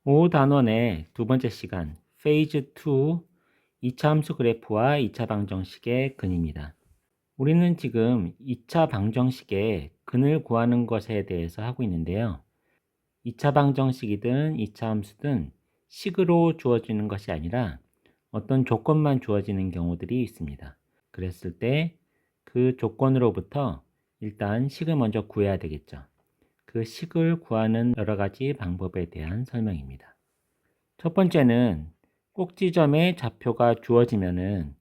5단원의 두 번째 시간 페이즈 2 2차 함수 그래프와 2차 방정식의 근입니다. 우리는 지금 2차 방정식의 근을 구하는 것에 대해서 하고 있는데요. 2차 방정식이든 2차 함수든 식으로 주어지는 것이 아니라 어떤 조건만 주어지는 경우들이 있습니다. 그랬을 때 그 조건으로부터 일단 식을 먼저 구해야 되겠죠. 그 식을 구하는 여러 가지 방법에 대한 설명입니다. 첫 번째는 꼭지점에 좌표가 주어지면은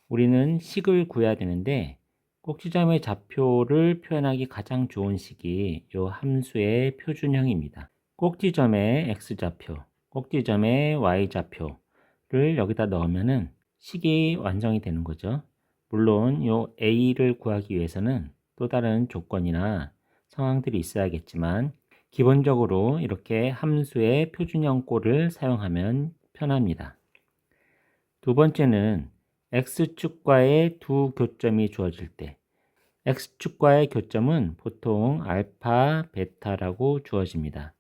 우리는 식을 구해야 되는데, 꼭지점의 좌표를 표현하기 가장 좋은 식이 이 함수의 표준형입니다. 꼭지점의 x좌표, 꼭지점의 y좌표를 여기다 넣으면은 식이 완성이 되는 거죠. 물론 이 a를 구하기 위해서는 또 다른 조건이나 상황들이 있어야겠지만, 기본적으로 이렇게 함수의 표준형 꼴을 사용하면 편합니다. 두 번째는 x축과의 두 교점이 주어질 때, x축과의 교점은 보통 알파, 베타라고 주어집니다.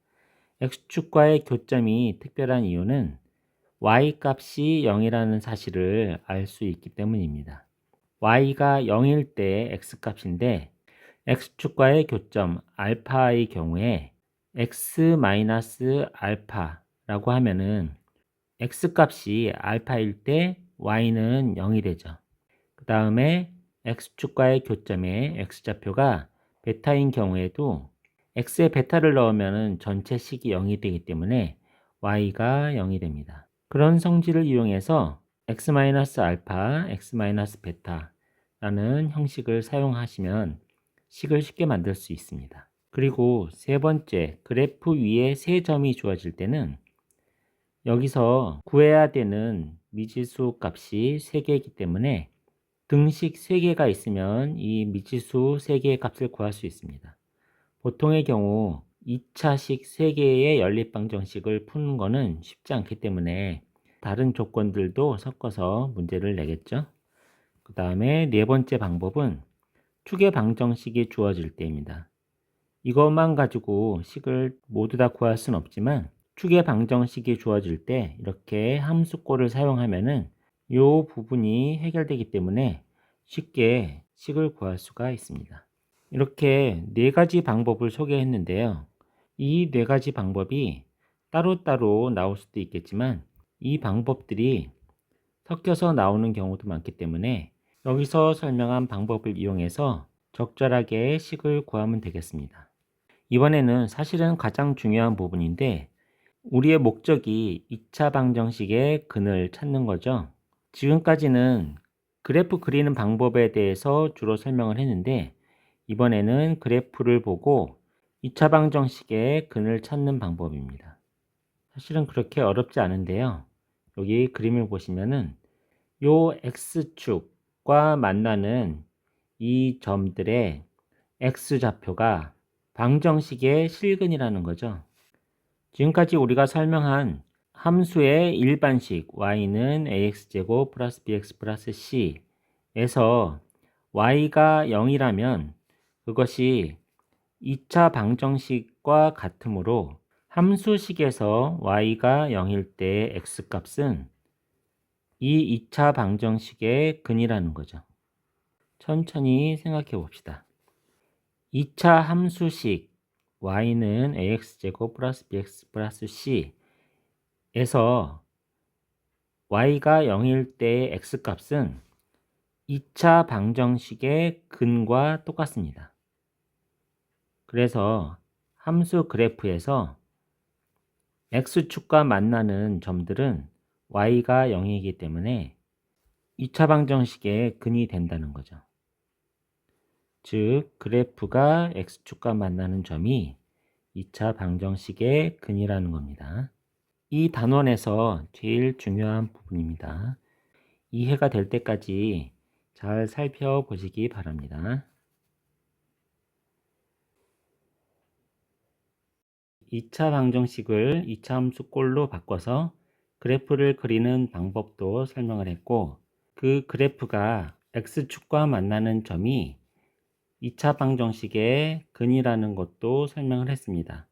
x축과의 교점이 특별한 이유는 y 값이 0이라는 사실을 알 수 있기 때문입니다. y가 0일 때 x 값인데, x축과의 교점 알파의 경우에 x-알파라고 하면은 x값이 알파일 때 y는 0이 되죠. 그 다음에 x축과의 교점에 x좌표가 베타인 경우에도 x에 베타를 넣으면 전체 식이 0이 되기 때문에 y가 0이 됩니다. 그런 성질을 이용해서 x-알파, x-베타라는 형식을 사용하시면 식을 쉽게 만들 수 있습니다. 그리고 세 번째, 그래프 위에 세 점이 주어질 때는 여기서 구해야 되는 미지수 값이 3개이기 때문에 등식 3개가 있으면 이 미지수 3개의 값을 구할 수 있습니다. 보통의 경우 2차식 3개의 연립방정식을 푸는 것은 쉽지 않기 때문에 다른 조건들도 섞어서 문제를 내겠죠. 그 다음에 네 번째 방법은 축의 방정식이 주어질 때입니다. 이것만 가지고 식을 모두 다 구할 수는 없지만 축의 방정식이 주어질 때 이렇게 함수꼴을 사용하면은 이 부분이 해결되기 때문에 쉽게 식을 구할 수가 있습니다. 이렇게 네 가지 방법을 소개했는데요. 이 네 가지 방법이 따로따로 나올 수도 있겠지만 이 방법들이 섞여서 나오는 경우도 많기 때문에 여기서 설명한 방법을 이용해서 적절하게 식을 구하면 되겠습니다. 이번에는 사실은 가장 중요한 부분인데, 우리의 목적이 2차 방정식의 근을 찾는 거죠. 지금까지는 그래프 그리는 방법에 대해서 주로 설명을 했는데, 이번에는 그래프를 보고 2차 방정식의 근을 찾는 방법입니다. 사실은 그렇게 어렵지 않은데요. 여기 그림을 보시면은 요 x축과 만나는 이 점들의 x좌표가 방정식의 실근이라는 거죠. 지금까지 우리가 설명한 함수의 일반식 y는 ax제곱 플러스 bx 플러스 c에서 y가 0이라면 그것이 2차 방정식과 같으므로 함수식에서 y가 0일 때 x값은 이 2차 방정식의 근이라는 거죠. 천천히 생각해 봅시다. 2차 함수식 y는 ax제곱 플러스 bx 플러스 c에서 y가 0일 때의 x값은 2차 방정식의 근과 똑같습니다. 그래서 함수 그래프에서 x축과 만나는 점들은 y가 0이기 때문에 2차 방정식의 근이 된다는 거죠. 즉 그래프가 x축과 만나는 점이 2차 방정식의 근이라는 겁니다. 이 단원에서 제일 중요한 부분입니다. 이해가 될 때까지 잘 살펴보시기 바랍니다. 2차 방정식을 2차 함수꼴로 바꿔서 그래프를 그리는 방법도 설명을 했고, 그 그래프가 x축과 만나는 점이 2차 방정식의 근이라는 것도 설명을 했습니다.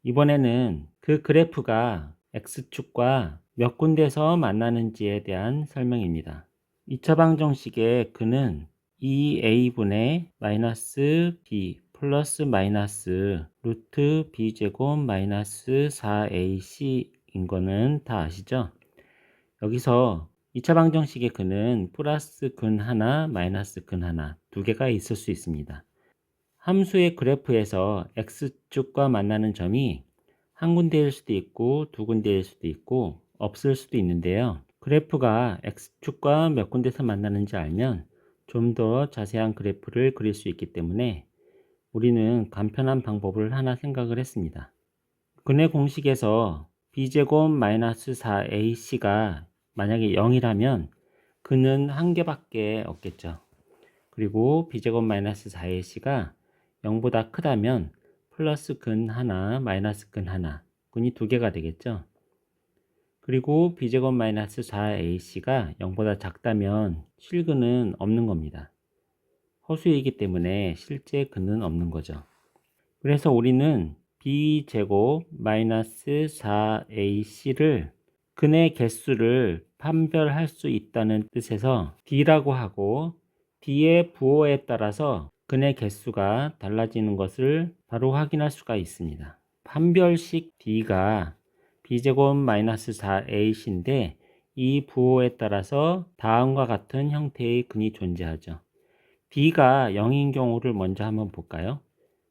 이번에는 그 그래프가 X축과 몇 군데서 만나는지에 대한 설명입니다. 2차 방정식의 그는 2a분의 마이너스 b 플러스 마이너스 루트 b제곱 마이너스 4ac인 거는 다 아시죠? 여기서 2차 방정식의 근은 플러스 근 하나, 마이너스 근 하나 두 개가 있을 수 있습니다. 함수의 그래프에서 x축과 만나는 점이 한 군데일 수도 있고 두 군데일 수도 있고 없을 수도 있는데요. 그래프가 x축과 몇 군데서 만나는지 알면 좀 더 자세한 그래프를 그릴 수 있기 때문에 우리는 간편한 방법을 하나 생각을 했습니다. 근의 공식에서 b제곱 마이너스 4ac가 만약에 0이라면 근은 한 개밖에 없겠죠. 그리고 b제곱 마이너스 4ac가 0보다 크다면 플러스 근 하나, 마이너스 근 하나, 근이 두 개가 되겠죠. 그리고 b제곱 마이너스 4ac가 0보다 작다면 실근은 없는 겁니다. 허수이기 때문에 실제 근은 없는 거죠. 그래서 우리는 b제곱 마이너스 4ac를 근의 개수를 판별할 수 있다는 뜻에서 d라고 하고 d의 부호에 따라서 근의 개수가 달라지는 것을 바로 확인할 수가 있습니다. 판별식 d가 b제곱 마이너스 4ac인데 이 부호에 따라서 다음과 같은 형태의 근이 존재하죠. b가 0인 경우를 먼저 한번 볼까요?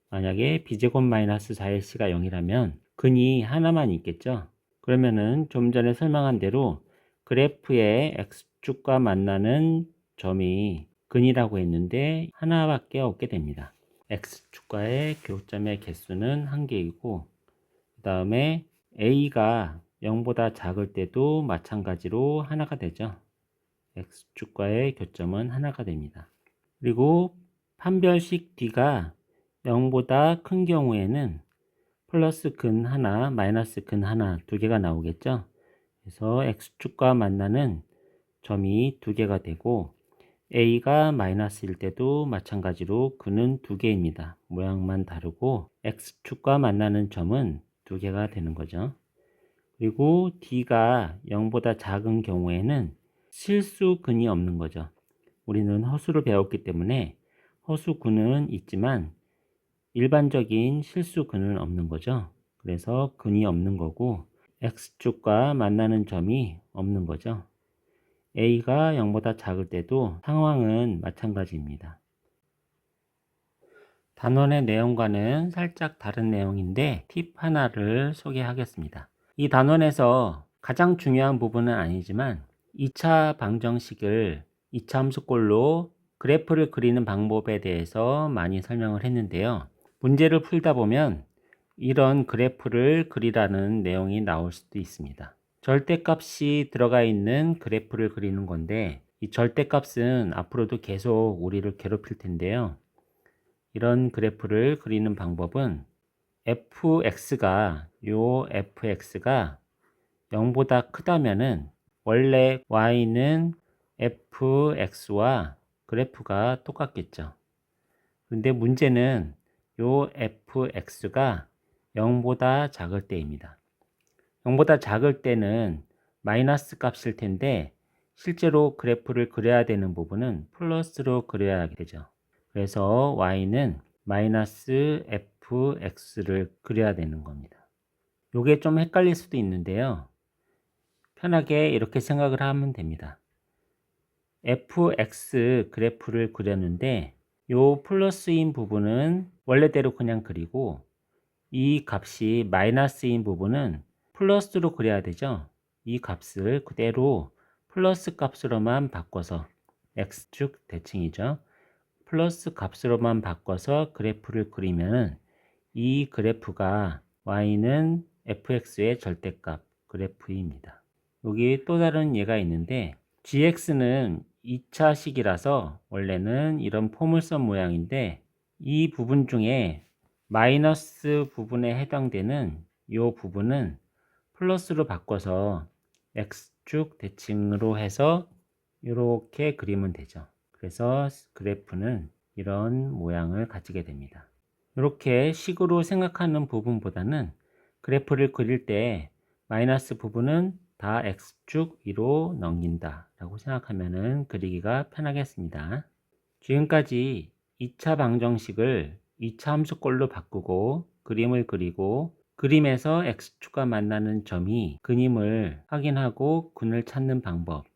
만약에 b제곱 마이너스 4ac가 0이라면 근이 하나만 있겠죠. 그러면은 좀 전에 설명한 대로 그래프의 x축과 만나는 점이 근이라고 했는데 하나밖에 없게 됩니다. x축과의 교점의 개수는 한 개이고 그 다음에 a가 0보다 작을 때도 마찬가지로 하나가 되죠. x축과의 교점은 하나가 됩니다. 그리고 판별식 d가 0보다 큰 경우에는 플러스 근 하나, 마이너스 근 하나 두 개가 나오겠죠. 그래서 x축과 만나는 점이 두 개가 되고 a가 마이너스일 때도 마찬가지로 근은 두 개입니다. 모양만 다르고 x축과 만나는 점은 두 개가 되는 거죠. 그리고 d가 0보다 작은 경우에는 실수 근이 없는 거죠. 우리는 허수를 배웠기 때문에 허수 근은 있지만 일반적인 실수 근은 없는 거죠. 그래서 근이 없는 거고 x축과 만나는 점이 없는 거죠. a가 0보다 작을 때도 상황은 마찬가지입니다. 단원의 내용과는 살짝 다른 내용인데 팁 하나를 소개하겠습니다. 이 단원에서 가장 중요한 부분은 아니지만 2차 방정식을 2차 함수꼴로 그래프를 그리는 방법에 대해서 많이 설명을 했는데요. 문제를 풀다 보면 이런 그래프를 그리라는 내용이 나올 수도 있습니다. 절대값이 들어가 있는 그래프를 그리는 건데 이 절대값은 앞으로도 계속 우리를 괴롭힐 텐데요. 이런 그래프를 그리는 방법은 fx가 0보다 크다면은 원래 y는 fx와 그래프가 똑같겠죠. 그런데 문제는 요 fx가 0보다 작을 때입니다. 0보다 작을 때는 마이너스 값일 텐데 실제로 그래프를 그려야 되는 부분은 플러스로 그려야 되죠. 그래서 y는 마이너스 fx를 그려야 되는 겁니다. 요게 좀 헷갈릴 수도 있는데요. 편하게 이렇게 생각을 하면 됩니다. fx 그래프를 그렸는데 요 플러스인 부분은 원래대로 그냥 그리고 이 값이 마이너스인 부분은 플러스로 그려야 되죠. 이 값을 그대로 플러스 값으로만 바꿔서 x축 대칭이죠. 플러스 값으로만 바꿔서 그래프를 그리면 이 그래프가 y는 fx의 절대값 그래프입니다. 여기 또 다른 예가 있는데 gx는 2차식이라서 원래는 이런 포물선 모양인데 이 부분 중에 마이너스 부분에 해당되는 이 부분은 플러스로 바꿔서 x축 대칭으로 해서 이렇게 그리면 되죠. 그래서 그래프는 이런 모양을 가지게 됩니다. 이렇게 식으로 생각하는 부분보다는 그래프를 그릴 때 마이너스 부분은 다 X축 위로 넘긴다 라고 생각하면 그리기가 편하겠습니다. 지금까지 2차 방정식을 2차 함수꼴로 바꾸고 그림을 그리고 그림에서 X축과 만나는 점이 근임을 확인하고 근을 찾는 방법,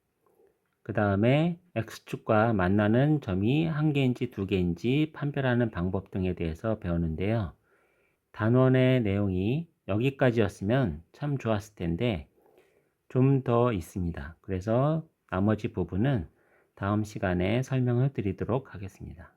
그 다음에 X축과 만나는 점이 한 개인지 두 개인지 판별하는 방법 등에 대해서 배우는데요. 단원의 내용이 여기까지였으면 참 좋았을 텐데 좀 더 있습니다. 그래서 나머지 부분은 다음 시간에 설명을 드리도록 하겠습니다.